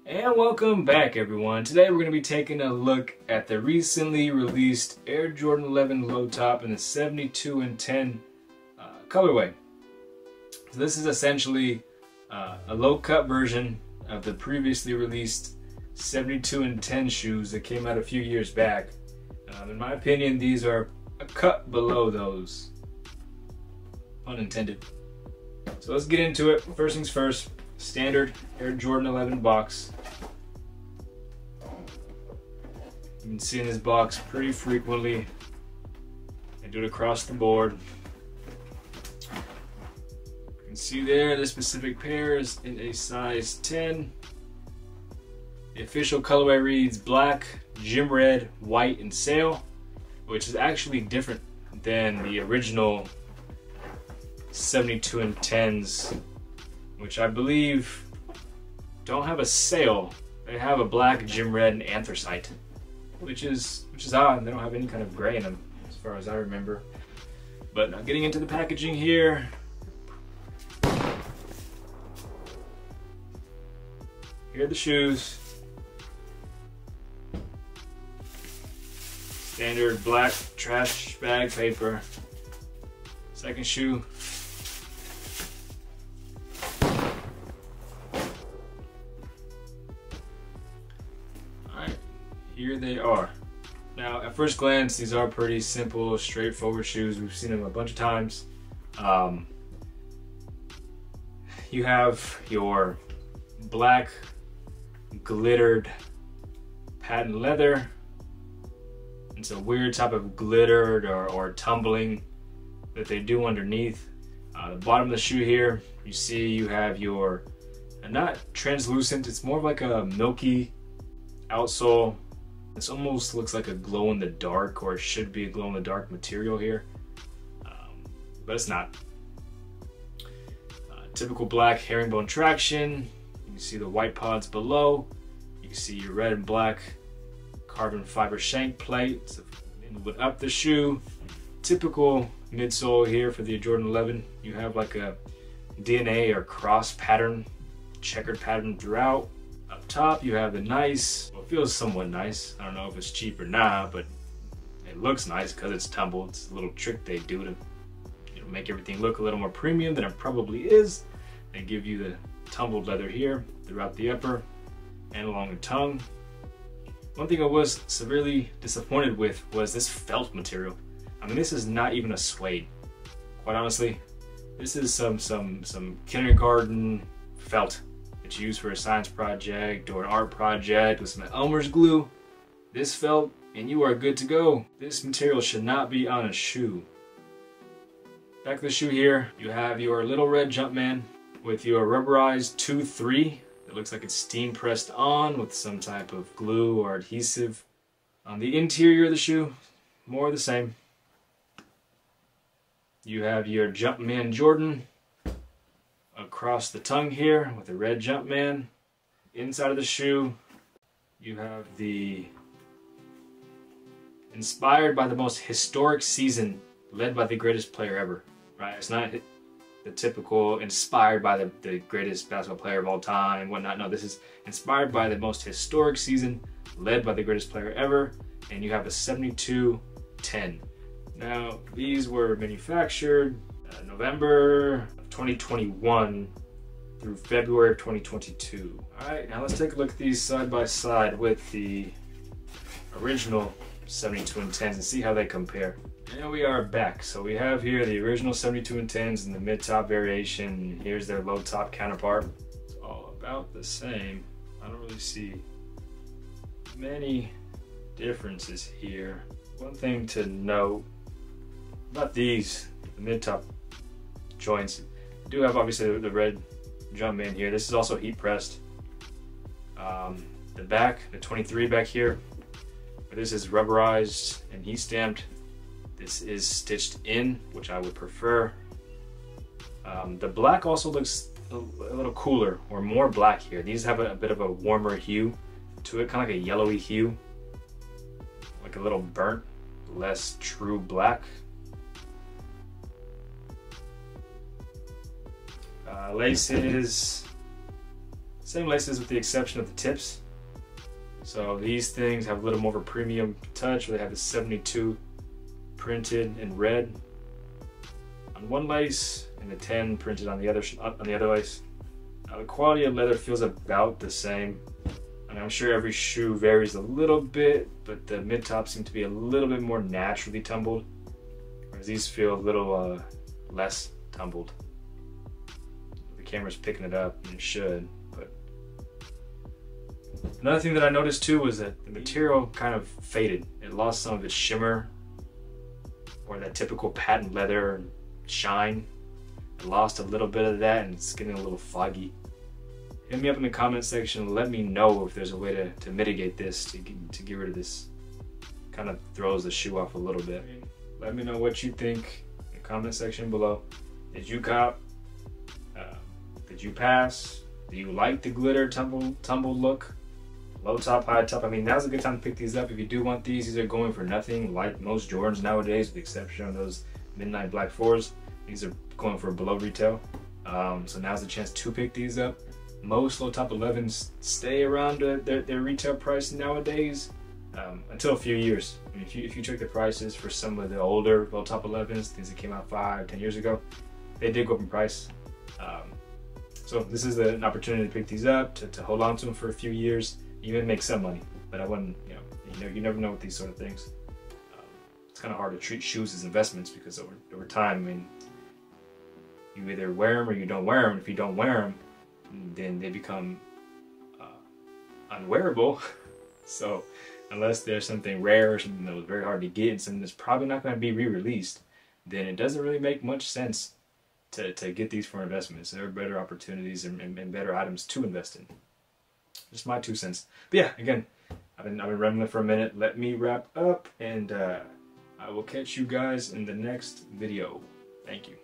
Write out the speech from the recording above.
And welcome back, everyone. Today we're going to be taking a look at the recently released Air Jordan 11 low top in the 72 and 10 colorway. So this is essentially a low cut version of the previously released 72 and 10 shoes that came out a few years back. In my opinion, these are a cut below those. Pun intended. So let's get into it. First things first. Standard Air Jordan 11 box. You can see in this box pretty frequently. I do it across the board. You can see there the specific pair is in a size 10. The official colorway reads black, gym red, white, and sail, which is actually different than the original 72 and 10s, which I believe don't have a sail. They have a black, gym red, and anthracite, which is odd. They don't have any kind of gray in them, as far as I remember. But now getting into the packaging here. Here are the shoes. Standard black trash bag paper. Second shoe. Here they are. Now, at first glance, these are pretty simple, straightforward shoes. We've seen them a bunch of times. You have your black glittered patent leather. It's a weird type of glittered or tumbling that they do underneath. The bottom of the shoe here, you see you have your, not translucent, it's more of like a milky outsole. This almost looks like a glow-in-the-dark, or it should be a glow-in-the-dark material here, but it's not. Typical black herringbone traction. You can see the white pods below. You can see your red and black carbon fiber shank plate to move up the shoe. Typical midsole here for the Jordan 11. You have like a DNA or cross pattern, checkered pattern throughout. Up top, you have the nice, well, it feels somewhat nice. I don't know if it's cheap or not, but it looks nice because it's tumbled. It's a little trick they do to make everything look a little more premium than it probably is. They give you the tumbled leather here throughout the upper and along the tongue. One thing I was severely disappointed with was this felt material. I mean, this is not even a suede. Quite honestly, this is some kindergarten felt that you use for a science project or an art project with some Elmer's glue. This felt and you are good to go. This material should not be on a shoe. Back to the shoe here, you have your little red Jumpman with your rubberized 2-3. It looks like it's steam pressed on with some type of glue or adhesive. On the interior of the shoe, more of the same. You have your Jumpman Jordan across the tongue here with the red Jumpman. Inside of the shoe, you have the inspired by the most historic season led by the greatest player ever. Right? It's not the typical inspired by the greatest basketball player of all time, whatnot. No, this is inspired by the most historic season led by the greatest player ever, and you have a 72-10. Now, these were manufactured November of 2021 through February of 2022. All right, now let's take a look at these side by side with the original 72 and 10s and see how they compare. And we are back. So we have here the original 72 and 10s in the mid-top variation. Here's their low-top counterpart. It's all about the same. I don't really see many differences here. One thing to note about these, the mid-top joints, you do have obviously the red Jumpman here. This is also heat pressed. The back, the 23 back here, but this is rubberized and heat stamped. This is stitched in, which I would prefer. The black also looks a little cooler or more black here. These have a bit of a warmer hue to it, kind of like a yellowy hue, like a little burnt, less true black. Laces, Same laces with the exception of the tips. So these things have a little more of a premium touch, where they have the 72 printed in red on one lace and the 10 printed on the other lace. Now the quality of leather feels about the same. I mean, I'm sure every shoe varies a little bit, but the mid tops seem to be a little bit more naturally tumbled, whereas these feel a little less tumbled. The camera's picking it up, and it should. But another thing that I noticed too was that the material kind of faded. It lost some of its shimmer, or that typical patent leather shine. It lost a little bit of that, and it's getting a little foggy. Hit me up in the comment section and let me know if there's a way to mitigate this, to get rid of this. Kind of throws the shoe off a little bit. Let me know what you think in the comment section below. Did you cop? Did you pass? Do you like the glitter tumble look? Low top, high top. I mean, now's a good time to pick these up. If you do want these are going for nothing like most Jordans nowadays, with the exception of those Midnight Black 4s. These are going for below retail. So now's the chance to pick these up. Most low top 11s stay around their retail price nowadays until a few years. I mean, if you check the prices for some of the older low top 11s, things that came out 5-10 years ago, they did go up in price. So this is an opportunity to pick these up, to hold on to them for a few years, even make some money. But I wouldn't, you never know with these sort of things. It's kind of hard to treat shoes as investments, because over time, I mean, you either wear them or you don't wear them. If you don't wear them, then they become unwearable. So unless there's something rare or something that was very hard to get and something that's probably not going to be re-released, then it doesn't really make much sense to get these for investments. There are better opportunities and better items to invest in. Just my 2 cents. But yeah, again, I've been rambling for a minute. Let me wrap up, and I will catch you guys in the next video. Thank you.